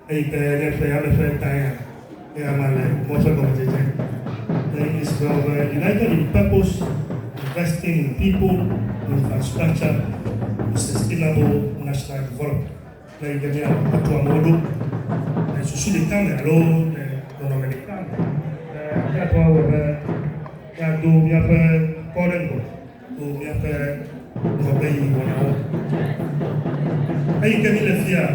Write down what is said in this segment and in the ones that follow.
ai ke ne fe ya me fe ta ya ma le mo fe ko je then is from united in purpose investing in people infrastructure sustainable national development na igania watu wa modo na susuli kame alo no americano ya to wa ya do ya pe korengo do ya pe no be wona ai ke le fia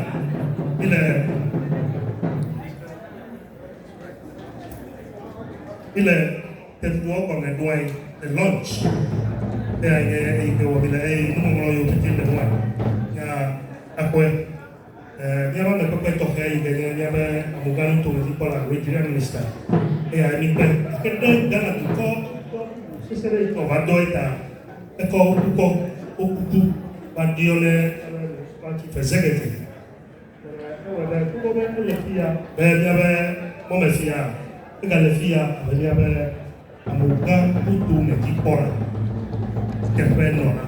ile tetuo con le due the launch e che vuol dire non lo io tutti le due ya acque mi aveva proprio detto che mi aveva avuto un tipo la regional minister e mi che da tutto si sarebbe trovato e tu bandiole quanti executive tu come le fia mi aveva come fia le fia aveva amuga utu ne kipora che prendono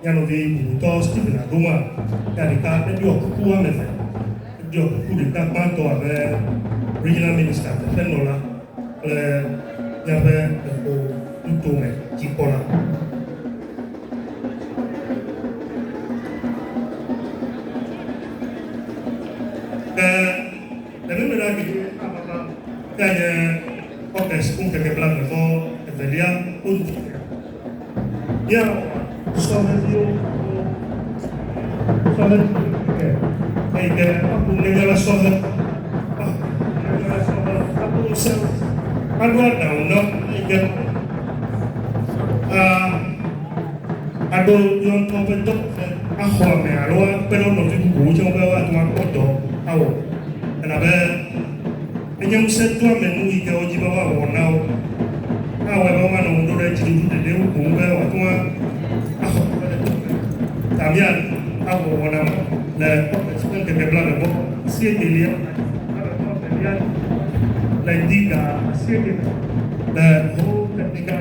hanno dei Stephen Aduma carica e dio kuwa me dio kuwa da quanto aveva regional minister prendono aveva utu ne kipora la numera che ok, spunta che blanda vo e vediamo un io sono che appunto nella sola appunto guarda uno che ado yon to beto a me allora però non ti buio non va a ma foto awo na be enyam se to amenu ike oji ba wa wona awe ba ma no ndo re ji du de ku be wa to tamia awo wona le spun che bla de bo si e lì la indica si e la ho tecnica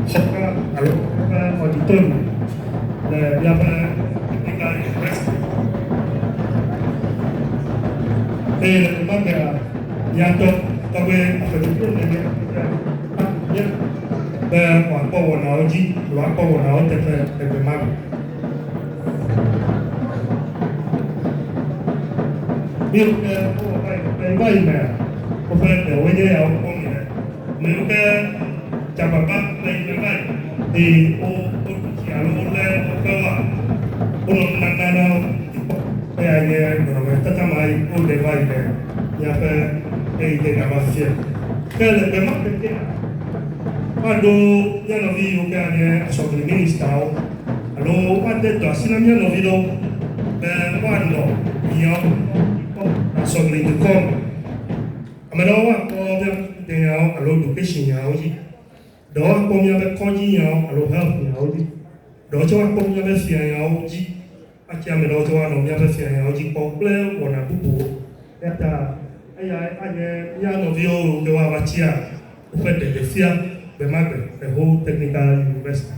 sopra allora auditor la tecnica e magari yato tawe afadhali ya wapo wanaoji wapo wanaotaka mama bio bai na ofende wenye ya okonge meuke chapapa na bai e o ya lole okawa ono nanana e no tata mai o de vai ya pe e de gavafia quelle be ma perché quando mi hanno visto che è sotto il ministero allora ho detto assina mi hanno visto quando io sotto il com allora ho detto allora education ya oggi do ko mi abe koji ya allora health ya oggi do cho ko mi abe fia ya oggi akia me do to no mi abe fia ya oggi ko ple wona bubu eta aya ya no vio que wa batia o fait de fia the market, the whole technical university.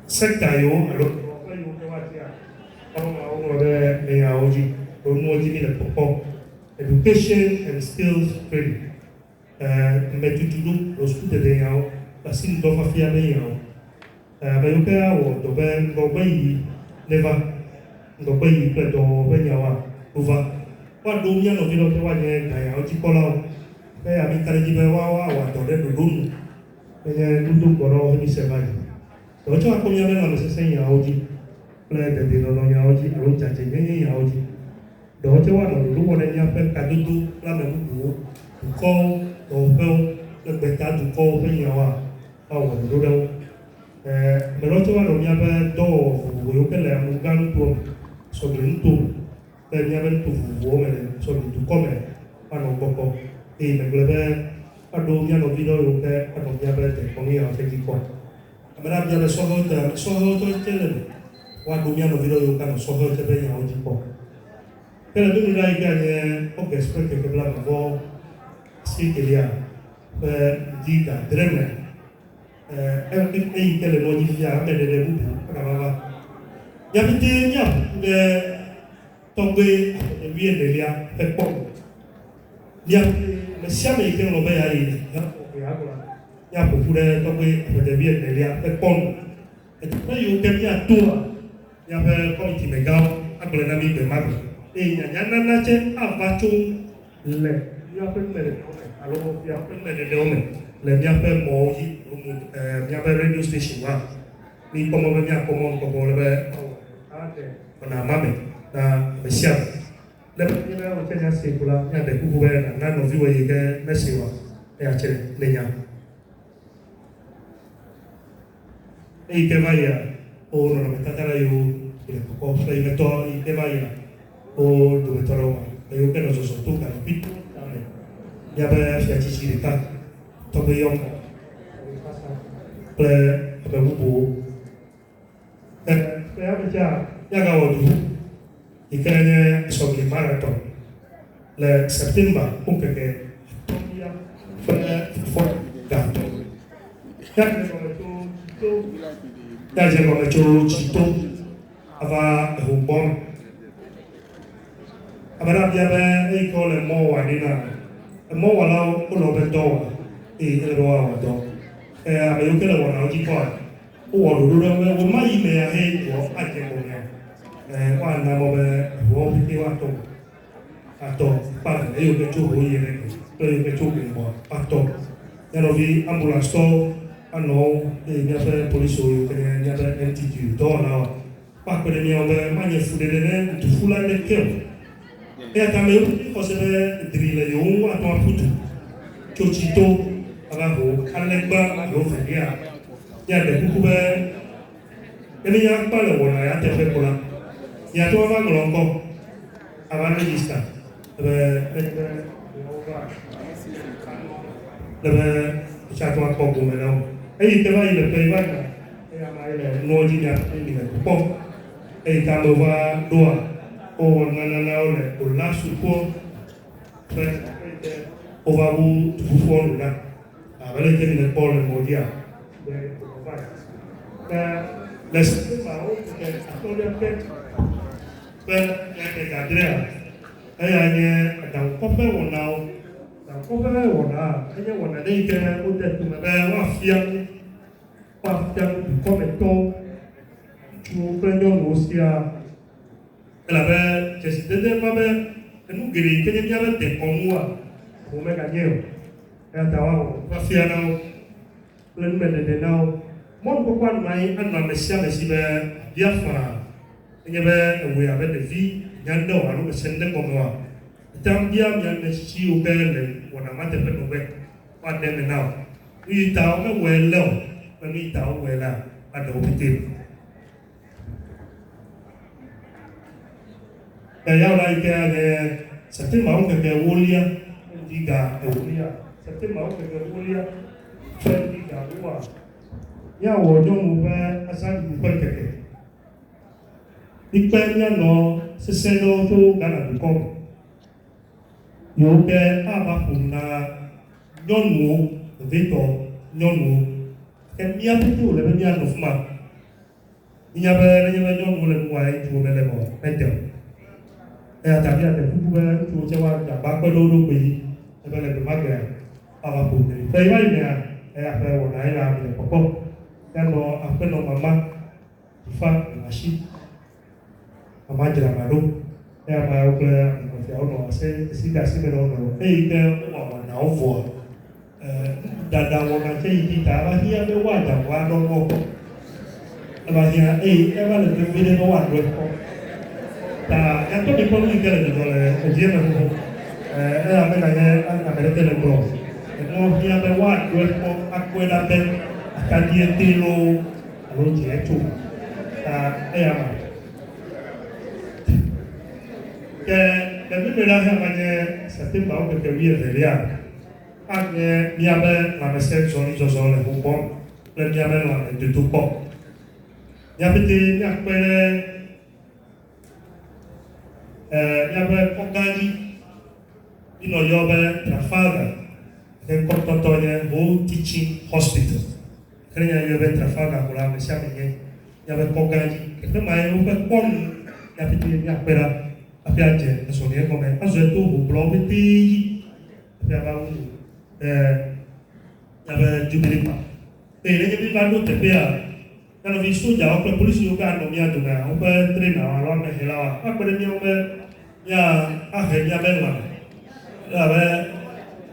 Sector yo, alors, education and skills training. Mais tu lo studio de yao, parce qu'il doit faire bien yao. Mais au cas où tu vas payer, neva, tu vas payer près de payer yao. Uva kwa dunia no vilo kwa nye kaya oji kola kaya mikale jibe wa tole dudun kaya dudun koro ni sebai to cho ko nyame na mesese ya oji ple de dino no ya oji alo chache nye ya oji do cho wa no dudu wona nya pe kadudu la me bu ko to pe le beta du ko pe nya wa awo dudu me lo cho wa no nya pe do wo yo ke le mu gan to so grin to per mi aver tu uomini sono tu come hanno un po' e me glebe quando mi hanno video che quando mi avete con io che di qua a me abbia solo te quando mi hanno video che hanno solo te per oggi qua per tu mi dai che ok spero che bla bla si che li ha per dica dremme et quel est le modifia, mais les bouts, il y a des gens qui tombé, lui et les liens, fait bon. Il y a le siam et qui ont obéi à il y a beaucoup de tombé, des liens, les liens, fait bon. Et tout ça, il y a bien tout. Il y a un comité méga, un peu l'ami de Mabre. Et il y a un nature à Vacho, il y a peu de alors il y a peu de hommes. Les bien fait mort, il y a un radio station là. Mais comme on vient comme on le on a mamé, na siam. Le premier au Kenya c'est pour la, il y a des couverts, na nos vieux et que merci wa, et à chez les gens. Et il te va y a, oh non mais tata là yo, il est pourquoi il me toi, il te va y a, oh dove trovo, e io che non so tu kan pitu, il y avait fait ici les cas, tombe yo. Ple bebubu. Saya baca jaga waktu ikannya sebagai maraton. Le September mungkin ke gato. Dan jangan macam cito apa hubung. Abang dia ikut le mau wanita, mau walau pulau bentua, luar wadah. Mà yêu cái là quần áo chỉ còn ủa đủ đâu mà mai mẹ hay của anh cái con này quan là một bộ cái quan trọng tổ quan yêu cái chỗ hội này tôi cái chỗ mình bỏ tổ nhà nó vì ambulance anh nó thì nhà về police yêu cái nhà về NTG đó nào bắt cái nhà về mai nhà phụ đề này tu phụ lại cái kiểu cái thằng yêu có sẽ về drill yêu anh nó phụ chỗ chỉ tổ abajo alegba agoferia ya de kukube eni ya pale wona ya tefe kola ya to aba glongo aba register le cha to ko ko melo ei te vai le pe vai ya mai le no ji ya ni le ko ei ta lo va doa o na le o la su ko o va bu tu fo na avete nel pollo modia la settimana che attualmente per che cadrea e anche da un po' per una che una dei che ho detto ma va fiam come to tu prendo sia la ve che si deve vabbè e non giri che mi avete come cagneo tawa wafiano len mede now mon ko kwan mai an ma mesia mesi be biafra nyebe we ave de vi nyando alu sende ko mo tam dia nyan ne si o be le wona mate pe no be pa de now wi taw me we lo me mi taw we la ado pitin ya la ke satin ma o ke wolia diga wolia Tapi mau kemudian pergi keluar. Ya wajong ubah asal bukan keke. Ikutnya no seseno tu kan bukan. Yoke apa pun na nyonmu vito nyonmu. Kemia itu lebih dia nufma. Ia berani nyonmu lebih baik tu lebih betul. Tapi ada bukan tu cakap jabak berdoa beri. Tapi lebih bagus. Apa pun ni. Saya ini apa yang orang lain ni pokok. Kan lo apa lo mama, fa masih, mama jalan baru. Apa yang orang saya orang saya si orang. Itu orang nak buat. Dada orang saya kita apa dia berwajah warna apa. Apa dia apa lebih beda warna apa. Tak, yang tu diperlukan juga oleh ujian aku. Apa namanya? Apa dia telefon. No dia berwat dua aku dah akan dia telo lalu dia tu apa ke tapi belah macam satu bau kebiasaan dia agak dia berlangsung soni le hukum dan dia berlangsung tutup dia betul dia berpenggali ino dia bertrafalgar. Yang contohnya Whole Teaching Hospital il y avait Trafaga pour la Messia, il y avait Kogaji, le maillot, il y avait des appels à faire à son lien comme un azoto au blanc de pays, il y avait du Bélipa. Et les gens qui ont été quand on vit sous la police, il y a un homme qui a donné un peu de traîner, alors on est là. Après, il y a un il y a ben là.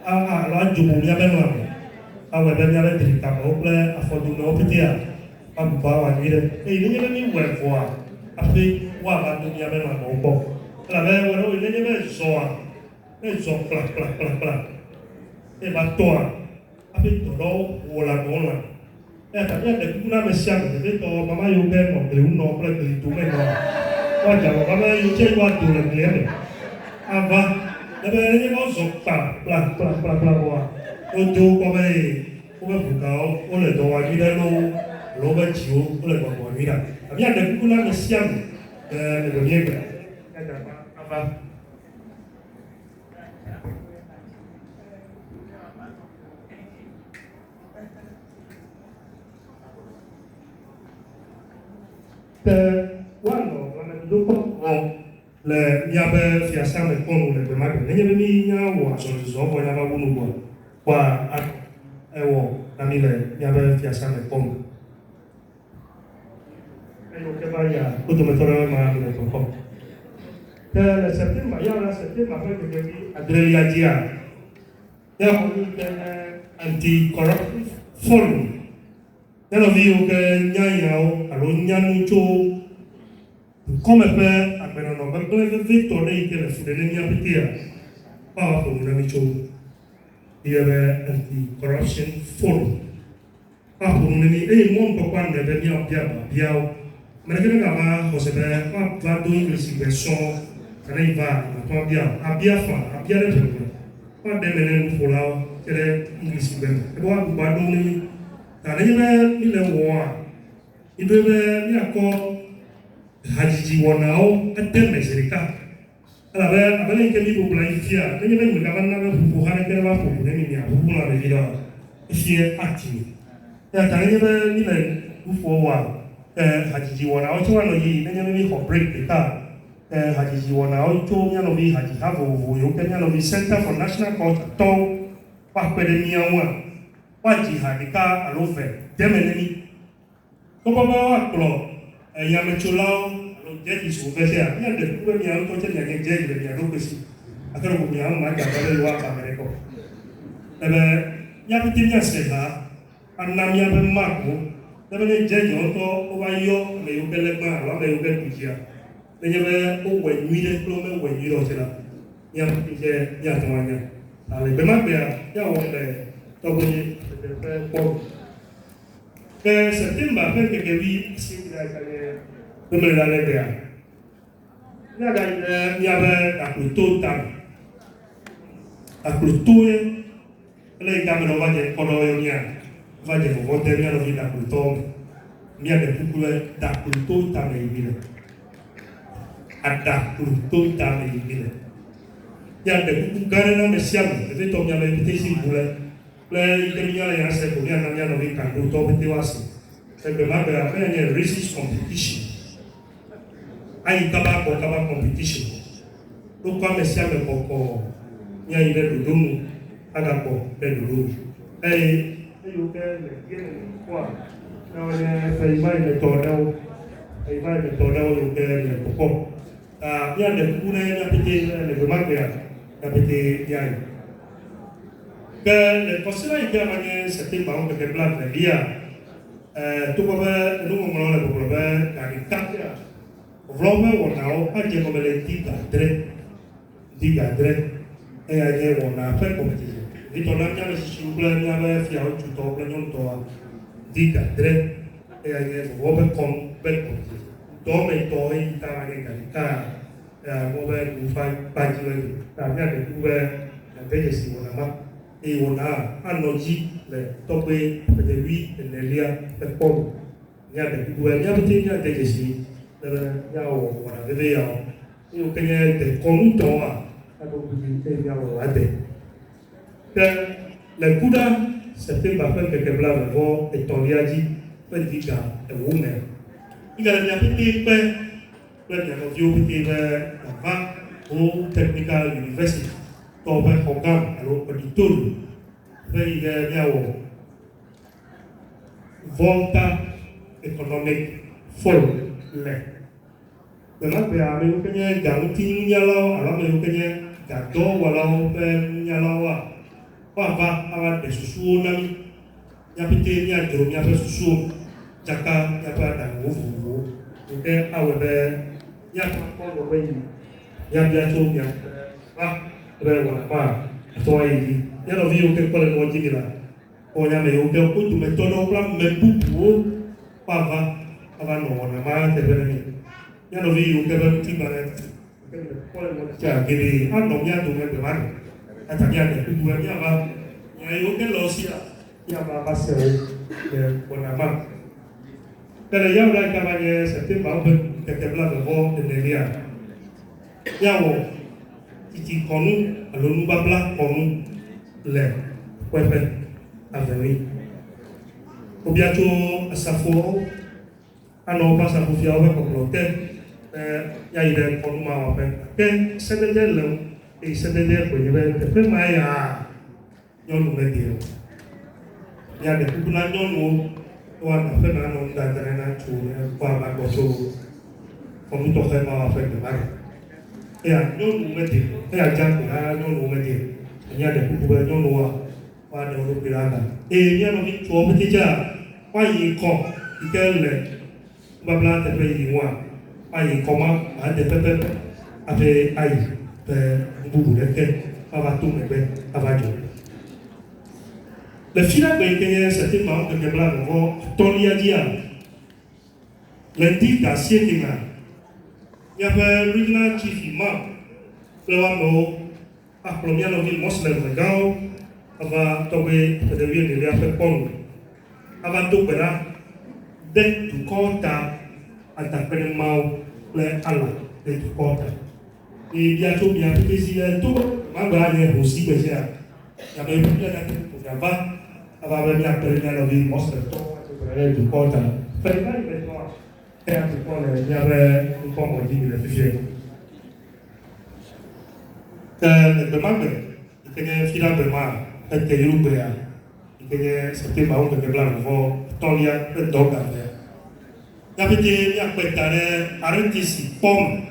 Alors, du coup, il y a ben là. Alors, il y a des cas, on peut affronter nos petits. On peut pas aller. Et il y a des ouais voir. Après, on va donner un ben là au port. Alors, il y a des zones. Les zones plat. Et bah, toi, après, tout le monde, tapi ada guna mesiam, jadi to mama yoga mau beli uno, beli itu memang. Wajah mama yoga waktu lagi ya. Apa? Tapi ini mau sokta, pelan wah. Untuk kau buka, oleh doa kita lo berjiu, oleh bawa kita. Tapi ada guna mesiam, lebih baik. Ada apa? Quando dopo le mia per fiassare con le prima che ne mi nyawa so so voglio avere uno qua la mia per fiassare con e lo che vai a tutto mettere ma mi detto po che settimana io la settimana poi che Adrelia Gia io anti corruption forum. Nella via che nyaiao all'ognanuccio come per abbiano per detto lei che la fede mia petia pa un amico era anti corruption forum pa un nemi e molto quando per mia abbiamo ma che non va cose per va do inglese verso che va ma abbia le problemi quando me ne follow che è inglese per e poi va do na ne be mi le wo a ibe be mi akọ hajiji wona o ate meserika ala be abele nke mi bubula ifia ne be mi ka banna be bubu hare ke ba bubu ne mi ya bubu na be vida ifie ati ya ta ne be mi le ufo wa hajiji wona o twa no yi ne mi ko break the car hajiji wona o to mi no bi haji ha vo yo ke no bi Center for National Culture to pa pe de mi anwa waji hadika alofe demeneni kopo ba klo yamechulao lo jeji suvesea ya de kuwe mi auto che ya jeji de ya rokosi akaro ko mi au ma ja ba wa ka mereko ebe ya pitinya seha anam ya be mako ebe jeji onto o ba yo le yo bele ma lo le yo be kujia le be o we nyide klo me we nyiro chela ya pitije ya twanya ale be ma be ya o le to que septiembre fue que vi si la calle no me la idea nada ya ve la cultura le cambiano varie colonia varie volte mi hanno visto la cultura mi ha detto da cultura me viene ada cultura me viene ya de gare no me siamo e to mi ha detto si vuole le idea ya se podía cambiar lo que cambió todo este base se prepara para hacer resist competition hay tabaco competition lo cual me llama poco ya ir de dumu haga po de dumu yo que le tienen cuál no le fai mai de todo lo que le poco ya de una ya pide le más ya pide ya que le posible que mañana septiembre que plan de día tu va a ver un momento de problema la distancia vlome wonao aje ko bele diga dre e aje wona pe competition dito na nya be si bla nya be fi au tu to bla nyon to diga dre e aje wo be kom be competition do me to i ta ma ne ka wo be ku fa pa ji le ta nya de ku be na be si wona ma e wona anoji le to be de wi ne lia pe pom nya de ku be nya be nya de si ya o wala de ya o que de conto a la posibilidad ya o ate que la cura septembre après que Kebla Revo et Tonliadi, fait diga et woman. Il a bien pété, il a bien pété là-bas au Technical University, au programme, alors auditorium, il a bien volta économique folle. Maintenant, il y a un peu de garantie, alors il y a gado walau nyalawa apa awat besusu nami nyapite nya jero nya besusu jaka nya pa da wo nke awebe nya pa ko we nya bia to nya be wa pa to yi nya no vi o ke ko le no jigila o nya me o ke o tu me to no plan me pupu pa va ava no na ma te be ni nya no vi o ke be ti ba jadi anomnya tuh memang katanya ada tujuannya apa ya itu kan losia yang apa sih penama karena yang lain kamarnya setiap malam ketebla berbo Indonesia yang cici konu alun babla konu le wepe aveni obiato asafo ano pasa kufia wepe prote ya ide konu ma wepe ke sedede le e sedede ko yebe te pe ma ya nyonu medio ya de kuna nyonu wa na fe na no da da na chu kwa ba ko so konu to fe ma wepe de mari ya nyonu medio ya jangu na nyonu medio ya de ku ba nyonu wa de ro piranga e ya no ni cho me ja wa yi ko ikele babla te pe yi wa ayi koma ade pepe ave ayi pe bubu leke ava tu mebe ava jo le fila be kenye c'était marrant que Kebla Revo tolia dia lundi da sietinga ya pe regional chief imam le wa mo a promia no vil muslim legal ava tobe de bien de ya pe pon ava tu bera de tu conta ata pene mau le ala de tu conta e dia tu bia pe si tu ma ba ne ho si be ya ya be bia na tu ya va ava be ya per na vi mostra to le tu conta per mai be to e a tu pone ya be un po' mo di le fie le domande che ne fila be ma e che yu be ya che ne se ma un che bla vo tolia per doga ya pete ya petare arentisi pom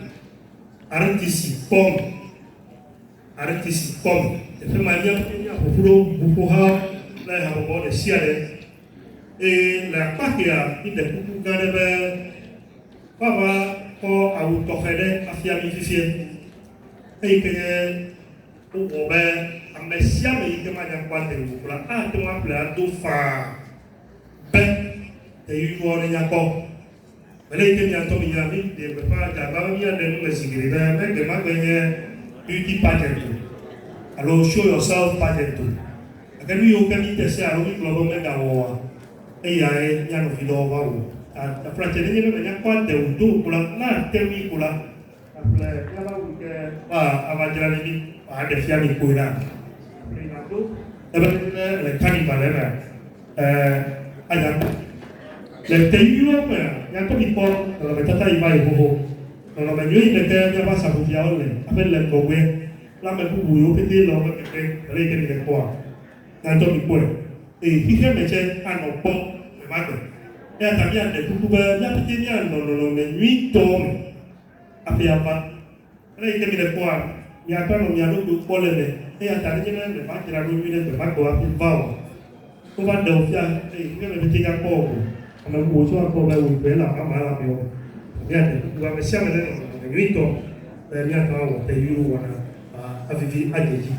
e fe ma ya puro buha la ha bo de siale e la pakia inde ku gane be baba ko au to fede afia mi fifie e ke o be amesia me ke ma ya kwante ku la a to ma pla do fa be te yu wo ne ya ko ele ke ya to mi ya mi de pa ja ba mi ya de no sigiri be me de ma gbe beauty pageant. Alors show yourself pageant. Akan you can eat the alo mi globo me da wo. E ya e ya no fido wa wo. A frate ni me ya kwa de udo kula na te mi kula. Apla ya ba u ke ava jara ni a de fia mi ko ina. Ina do. Eba le kani ba le na. Aya. Le te yu me ya to mi por la betata i ba i ho. No me yo le te ya ba sa bu ya ole. Apel le ko we. La me bu yo pete lo me ke le ke ni le kwa. Na to mi po. E hige me che ano po me ma ko. Ya ta ya de ku ba ya pete ni no me nui to me. Ape apa. Le ke mi le kwa. Ya ta no ya no ku po le me. Ya ta ni me ba tira ru mi le ba ko api ba. Ko ba do ya e hige me pete ya po. Ama ku so ko ba u pe la ma la me. Ya de ku ba me sia me le nui to. Per ya ta wo te yu wa a vivi ajeji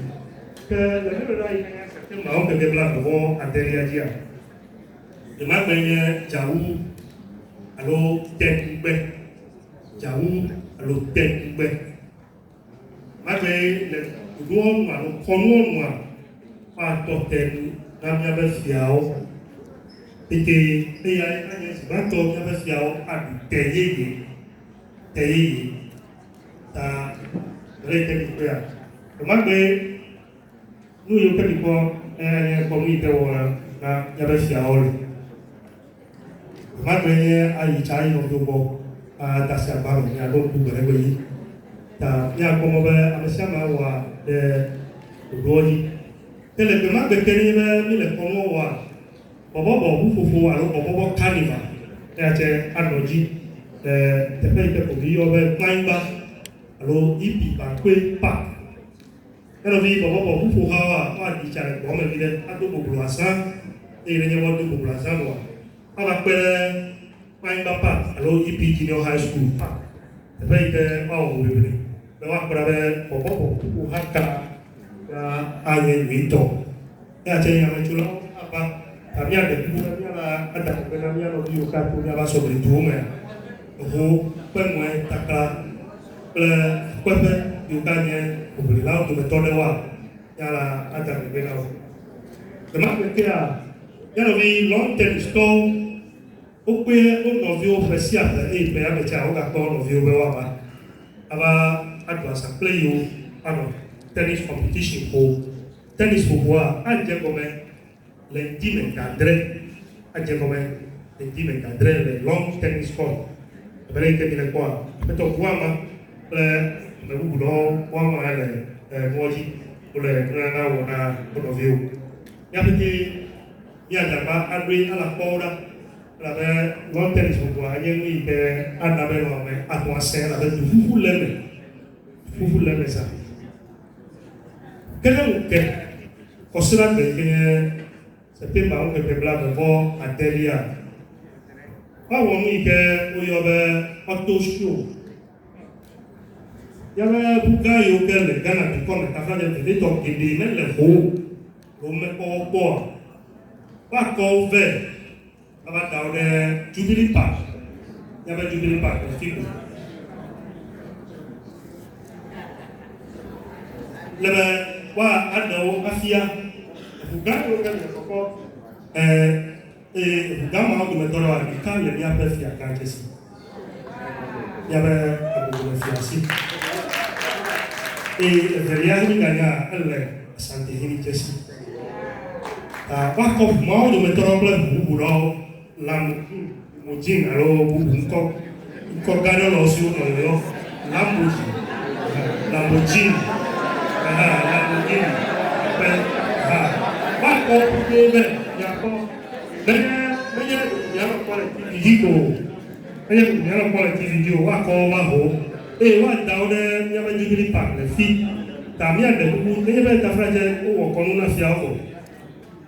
que la même là il y a certains marrons que Kebla Revo a derrière dia de ma benye jaou alo tekbe jaou alo tekbe ma be le do alo kono no pa to ten na mia be fiao ete e ya anya si ba to mia be fiao a teyeye ta rete ni kwa Magbe, nous y sommes comme il était na yabe fiaole ma gbe ayi chai no do bo a da sia ba ni a do ku gbe yi ta ya ko mo be amsia ma wa de doji tele be ma gbe keni be mi le ko mo wa bobo bo bu fufu alo bobo carnival ya che anoji te pe pe ko bi yo be plaimba alo ipi ba kwe pa ero vi bobo bu fufu ha wa di chare ko me bi de ado bo bluasa e le nyewo do bo bluasa mo ala pere plaimba pa alo ipi junior high school pa te pe ke wa o bi be wa para be bobo bu ha ka ya anye wito ya che ya me chulo apa había de había la anda que había los dios que había sobre tu me ojo pues me taca pues yo cañe obligado tu me torne wa ya la anda que venga demás que ya lo vi long term store o que un novio especial e pe a mecha o gato novio be wa ba aba advance play yo ano tennis competition ko tennis ko wa anje ko me les 10 encadrés, les 10 encadrés, les longs tennis court. Après, que tu quoi? Peut-être quoi, le boulot, quoi, moi, pour les grands, on a pour nos vieux. Il y a petit, il y a d'abord adressé à la porte, la long tennis pour quoi? Il y a eu un appel à toi, c'est avec tout vous l'aimez ça. Quel est le cas? Pour cela, c'était par exemple que blabla devant Adelia. Pas on dit que il y avait auto show. Il y avait beaucoup de gens les gars qui comme ta femme de l'état qui dit même les hauts, on met au bois. Pas qu'on fait. Avant dans le Jubilee Park. Il y avait Jubilee Park aussi. Le wa ado afia. Uganda le koko Uganda ko metoro a ka le ya pe fia ka chesi ya be ko fia si veria ni ganya alle santi hini chesi ta ba ko mo do metoro ple bu ro lam mujin alo bu ko gano lo si no yo lambuji lambuji pe ko be ya ko ya ko video ya ko video wa ko wa ho wa da o de ya ba Jubilee Park le fi ta mi ade ku ne be ta fraje o wo ko na fi awo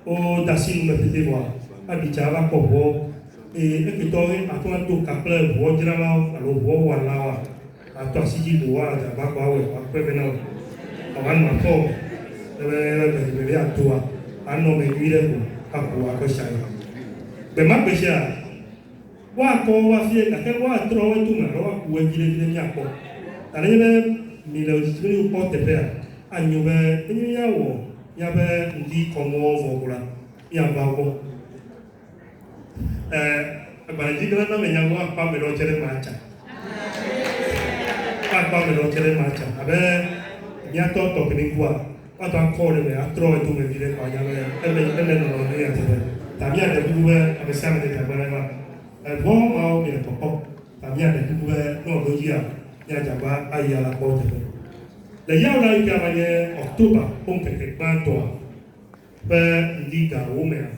o da si me pete wa abi ja ba ko bo e ke to e atwa to ka ple bo jira la alo bo wa la wa atwa si ji bo wa da ba ko wa pe be na wa ma ko be atwa ano me vire ko ako ako sai be ma be sha wa ko wa fie ka ke wa tro wa tu na wa ku we jire nya ko tare be mi lo jiri ko te pe anyo be ni ya wo ya be ndi ko mo vo kula ya ba ko ba ji kana na me nya wa pa me lo chere ma cha pa me lo chere ma cha abe ya to ni kwa quando ancora me altro tu mi dire qua ya e non lo ne ta mia de due a siamo di guarda buon ma o mi poco ta mia de due no lo dia ya va ai alla porta le ya ora che va ne ottobre con che quanto per dica ume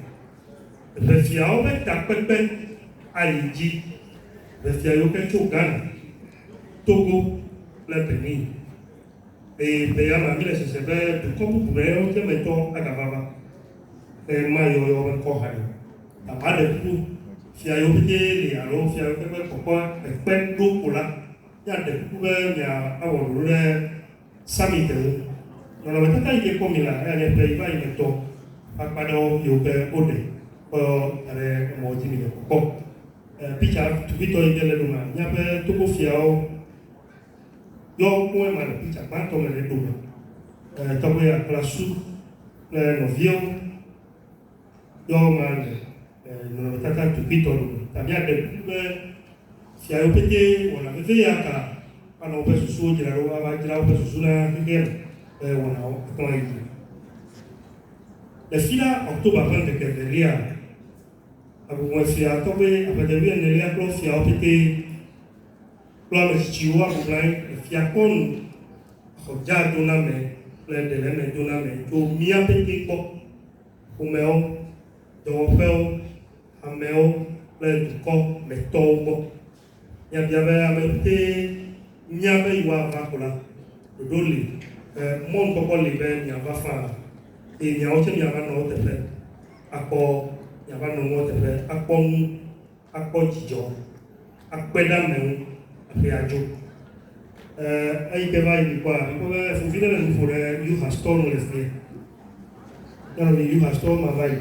le fiao be ta pepe ai ji le fiao che giocano Togo le Benin e pe ama mile se be to ko bu be o te me to agababa e ma yo ko ha ta ma de ku fia yo pe le alo fia yo pe ko pe pe do ko la ya de ku be ya awo lu le samite no lo ta ke ko mi la ya ne pe va i to pa pa do yo pe o de o are mo ji mi ko picha tu vito i delle luna ya pe to ko fia o yo come ma picha quanto me le dura tomo ya clasu novio yo man no tata tu pito tamia de si ayo pete wala me ya ka ano pe susu jira ro ba jira pe susu na ke wala o to ai le fila octobre 24 lia abu fia to be apete wi ne lia klo fia opete klo me chiwa bu blai fia kon ko ja do na me le de le me do na me to mi apete ko o meo do feo a meo le ko me to ko ya bia be apete nya be iwa va kola do li mon ko li be nya va fa e nya o che nya va no te fe ako nya va no mo te fe ako jijo akweda me ape ajo ai ke vai ni kwa ko be fu fina le fu le you has torn le fe ya no you has torn ma vai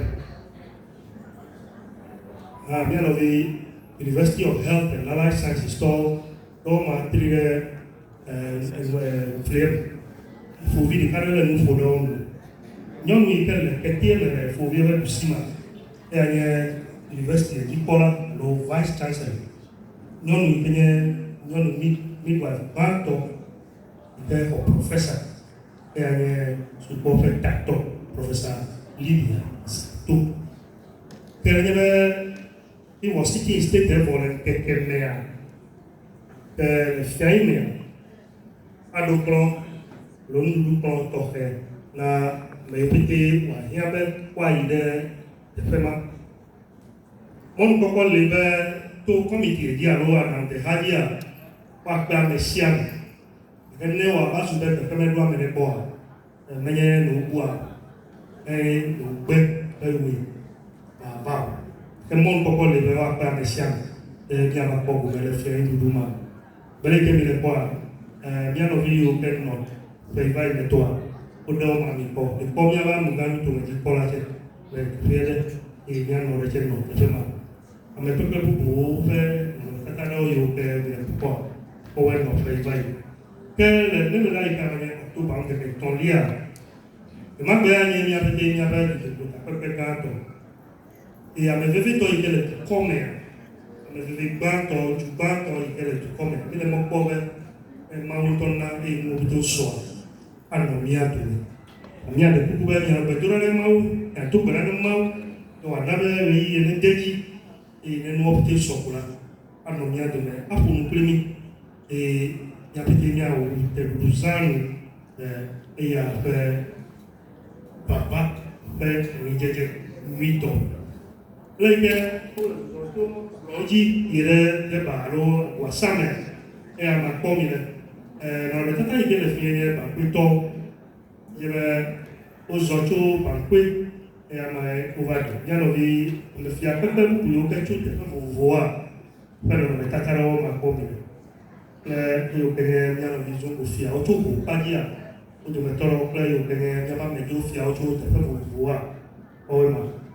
mi no the University of Health and Allied Sciences store do ma trire fleur fu vi di carriera nu fu do non mi per le che tiene fu vi per sima e a university di Pola lo vice chancellor non mi pene non mi va tanto per professor e a su professor professor Libia tu per ne he was seeking state level and che mea fiaimea adopro lonu pon toke na mepete wa hiabe wa ide fema mon ko lebe to committee di alo anante hadia wa kwa mesian ene wa basu de fema do amene bo menye no bua no gbe ewi ba ke mon ko lebe wa kwa mesian dia ma ko go le fe nduma bele ke mi le bo bien no video pen no pe vai de toi o do ma mi po mi ava mu gan tu di pola che le fede e bien no re no te ma a me pe bu pe no ta no yo pe de po o we no pe vai ke le ne me dai ka ne tu ba de ton lia e ma be ani mi ave de mi ave de tu ta pe ka to e a me veve to i ke le come a me veve banto tu banto i ke le tu come mi le mo po mautona e mubuto so ano miatu miatu ku ba mi ba dura le mau e to bra no mau to adabe ri ne deji e ne no opte so kula ano miatu me apu no plemi e ya pete nya o te buzano e ya pe papa pe mi jeje mito lege to logi ire de baro wasame e ama pomile non le tata ike le fie ba kwito yebe ozocho ba kwe e ama ovado ya no vi le fia pepe bu yo ke chute ko voa pero le tata ro ma ko mi le yo ke ya no vi zo ko fia o to ko pa dia o de metoro ko yo ke ya ba me yo fia o to te ko voa o ma